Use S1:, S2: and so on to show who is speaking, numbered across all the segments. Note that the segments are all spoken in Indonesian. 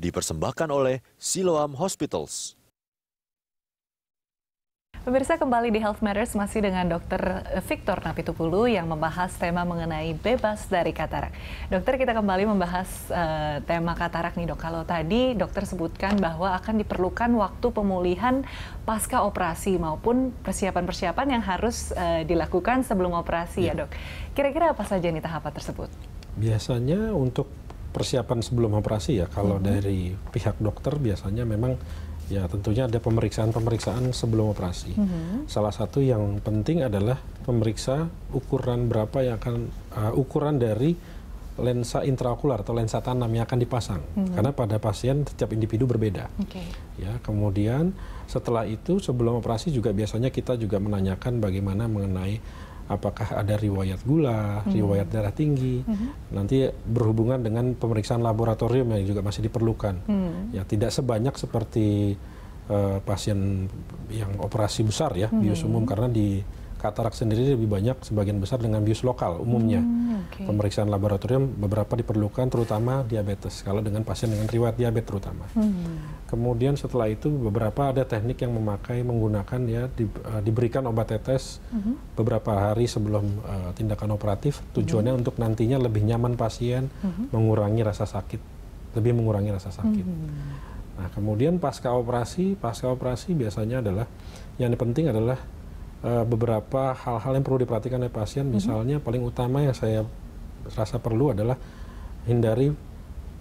S1: dipersembahkan oleh Siloam Hospitals.
S2: Pemirsa, kembali di Health Matters masih dengan Dr. Victor Napitupulu yang membahas tema mengenai bebas dari katarak. Dokter, kita kembali membahas tema katarak nih dok. Kalau tadi dokter sebutkan bahwa akan diperlukan waktu pemulihan pasca operasi maupun persiapan-persiapan yang harus dilakukan sebelum operasi ya dok. Kira-kira apa saja nih tahapan tersebut? Biasanya untuk persiapan sebelum operasi ya, kalau dari pihak dokter biasanya memang ya tentunya ada pemeriksaan-pemeriksaan sebelum operasi. Salah satu yang penting adalah pemeriksa ukuran berapa yang akan ukuran dari lensa intraokular atau lensa tanam yang akan dipasang. Karena pada pasien setiap individu berbeda. Ya, kemudian setelah itu sebelum operasi juga biasanya kita juga menanyakan bagaimana mengenai apakah ada riwayat gula, riwayat darah tinggi. Nanti berhubungan dengan pemeriksaan laboratorium yang juga masih diperlukan. Ya, tidak sebanyak seperti pasien yang operasi besar ya, bius umum, karena di katarak sendiri lebih banyak sebagian besar dengan bius lokal umumnya. Pemeriksaan laboratorium beberapa diperlukan, terutama diabetes, kalau dengan pasien dengan riwayat diabetes terutama. Kemudian setelah itu beberapa ada teknik yang menggunakan ya diberikan obat tetes beberapa hari sebelum tindakan operatif. Tujuannya untuk nantinya lebih nyaman pasien, mengurangi rasa sakit, lebih mengurangi rasa sakit. Nah, kemudian pasca operasi biasanya adalah yang penting adalah beberapa hal-hal yang perlu diperhatikan oleh pasien. Misalnya paling utama yang saya rasa perlu adalah hindari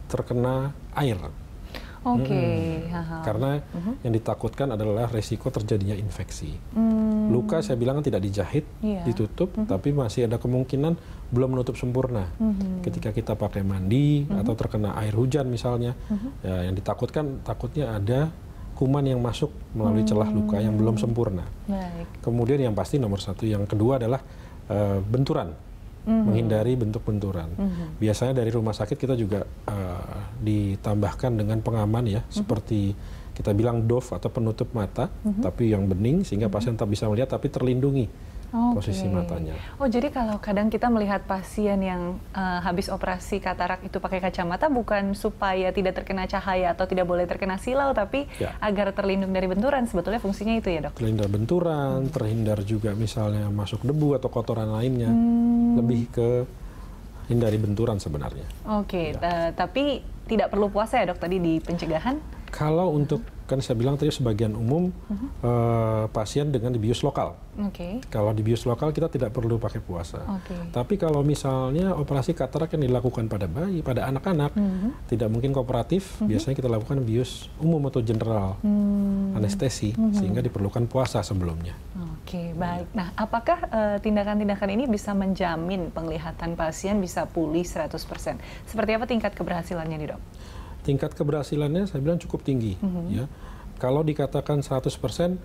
S2: terkena air. Karena yang ditakutkan adalah resiko terjadinya infeksi. Luka saya bilang kan tidak dijahit, ditutup, tapi masih ada kemungkinan belum menutup sempurna. Ketika kita pakai mandi atau terkena air hujan misalnya, ya, yang takutnya ada kuman yang masuk melalui celah luka yang belum sempurna. Kemudian yang pasti nomor satu, yang kedua adalah benturan. Menghindari bentuk benturan. Biasanya dari rumah sakit kita juga ditambahkan dengan pengaman ya, seperti kita bilang doff atau penutup mata, tapi yang bening sehingga pasien tetap bisa melihat tapi terlindungi posisi matanya. Oh, jadi kalau kadang kita melihat pasien yang habis operasi katarak itu pakai kacamata bukan supaya tidak terkena cahaya atau tidak boleh terkena silau, tapi agar terlindung dari benturan, sebetulnya fungsinya itu ya dok? Terhindar benturan, terhindar juga misalnya masuk debu atau kotoran lainnya, lebih ke hindari benturan sebenarnya. Tapi tidak perlu puasa ya dok tadi di pencegahan? Kalau untuk, kan saya bilang tadi sebagian umum pasien dengan bius lokal. Kalau di bius lokal kita tidak perlu pakai puasa. Tapi kalau misalnya operasi katarak yang dilakukan pada bayi, pada anak-anak, tidak mungkin kooperatif, biasanya kita lakukan bius umum atau general, anestesi, sehingga diperlukan puasa sebelumnya. Baik. Nah, apakah tindakan-tindakan ini bisa menjamin penglihatan pasien bisa pulih 100%? Seperti apa tingkat keberhasilannya nih dok? Tingkat keberhasilannya saya bilang cukup tinggi. Ya. Kalau dikatakan 100%,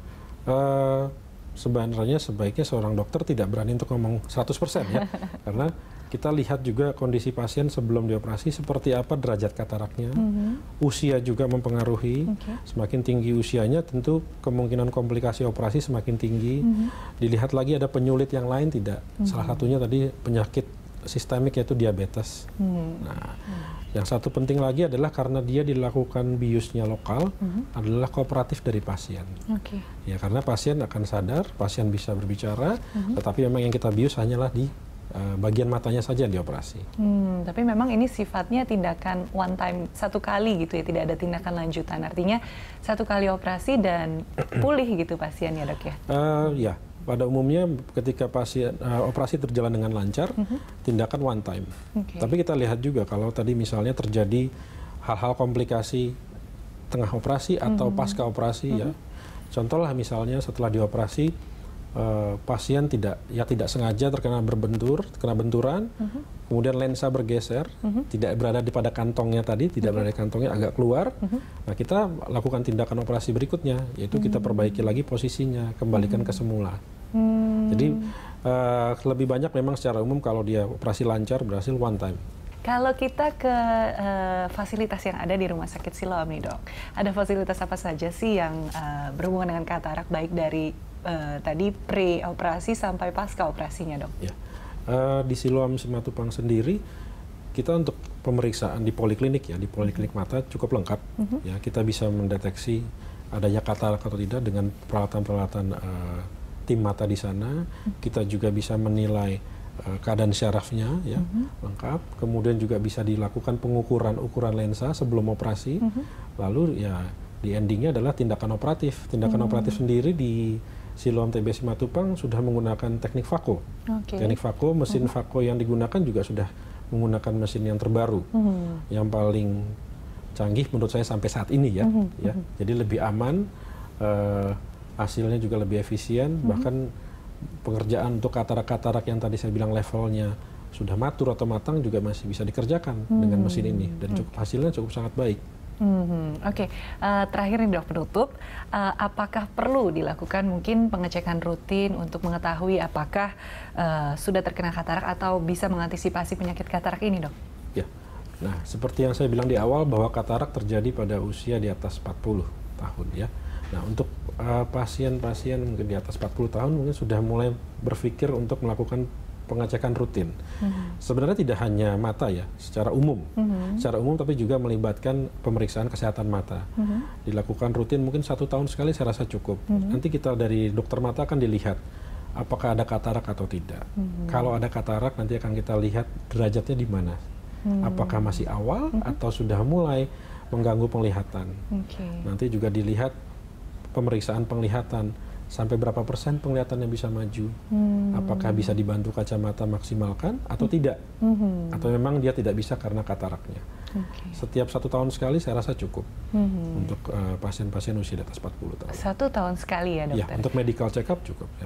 S2: sebenarnya sebaiknya seorang dokter tidak berani untuk ngomong 100% ya. Karena kita lihat juga kondisi pasien sebelum dioperasi seperti apa derajat kataraknya. Usia juga mempengaruhi. Semakin tinggi usianya tentu kemungkinan komplikasi operasi semakin tinggi. Dilihat lagi ada penyulit yang lain tidak. Salah satunya tadi penyakit sistemik yaitu diabetes. Nah, yang satu penting lagi adalah karena dia dilakukan biusnya lokal, adalah kooperatif dari pasien. Ya, karena pasien akan sadar, pasien bisa berbicara, tetapi memang yang kita bius hanyalah di bagian matanya saja yang dioperasi. Tapi memang ini sifatnya tindakan one time, satu kali gitu ya, tidak ada tindakan lanjutan. Artinya satu kali operasi dan pulih gitu pasiennya dok ya? Ya. Pada umumnya ketika pasien operasi berjalan dengan lancar, tindakan one time. Tapi kita lihat juga kalau tadi misalnya terjadi hal-hal komplikasi tengah operasi atau pasca operasi ya. Contohlah misalnya setelah dioperasi pasien tidak sengaja terkena benturan, kemudian lensa bergeser, tidak berada pada kantongnya tadi, tidak berada di kantongnya, agak keluar. Nah, kita lakukan tindakan operasi berikutnya, yaitu kita perbaiki lagi posisinya, kembalikan ke semula. Jadi lebih banyak memang secara umum kalau dia operasi lancar berhasil one time. Kalau kita ke fasilitas yang ada di Rumah Sakit Siloam nih dok, ada fasilitas apa saja sih yang berhubungan dengan katarak, baik dari tadi pre-operasi sampai pasca operasinya dok? Ya. Di Siloam Simatupang sendiri
S3: kita untuk pemeriksaan di poliklinik ya, di poliklinik mata cukup lengkap. Ya, kita bisa mendeteksi adanya katarak atau tidak dengan peralatan-peralatan tim mata di sana. Kita juga bisa menilai keadaan syarafnya ya, lengkap. Kemudian juga bisa dilakukan ukuran lensa sebelum operasi. Lalu ya di endingnya adalah tindakan operatif. Tindakan operatif sendiri di Siloam TB Simatupang sudah menggunakan teknik Vako. Teknik Vako, mesin Vako yang digunakan juga sudah menggunakan mesin yang terbaru, yang paling canggih menurut saya sampai saat ini ya. Jadi lebih aman, hasilnya juga lebih efisien, bahkan pengerjaan untuk katarak-katarak yang tadi saya bilang levelnya sudah matur atau matang juga masih bisa dikerjakan dengan mesin ini, dan hasilnya cukup sangat baik.
S2: Terakhir nih dok, penutup, apakah perlu dilakukan mungkin pengecekan rutin untuk mengetahui apakah sudah terkena katarak atau bisa mengantisipasi penyakit katarak ini dok?
S3: Ya, nah seperti yang saya bilang di awal bahwa katarak terjadi pada usia di atas 40 tahun ya. Nah untuk pasien-pasien mungkin di atas 40 tahun mungkin sudah mulai berpikir untuk melakukan pengecekan rutin. Sebenarnya tidak hanya mata ya, secara umum. Secara umum tapi juga melibatkan pemeriksaan kesehatan mata. Dilakukan rutin mungkin 1 tahun sekali saya rasa cukup. Nanti kita dari dokter mata akan dilihat apakah ada katarak atau tidak. Kalau ada katarak nanti akan kita lihat derajatnya di mana. Apakah masih awal atau sudah mulai mengganggu penglihatan. Nanti juga dilihat pemeriksaan penglihatan. Sampai berapa persen penglihatannya bisa maju, apakah bisa dibantu kacamata maksimalkan atau tidak, atau memang dia tidak bisa karena kataraknya. Setiap 1 tahun sekali saya rasa cukup untuk pasien-pasien usia di atas 40 tahun. 1
S2: tahun sekali ya dokter?
S3: Ya, untuk medical check up cukup. Ya.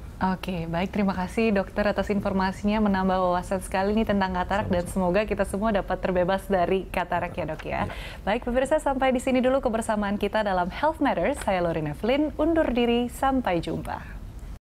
S2: Baik, terima kasih dokter atas informasinya, menambah wawasan sekali nih tentang katarak. Dan semoga kita semua dapat terbebas dari katarak ya dok ya. Baik pemirsa, sampai di sini dulu kebersamaan kita dalam Health Matters. Saya Lorena Flynn, undur diri, sampai jumpa.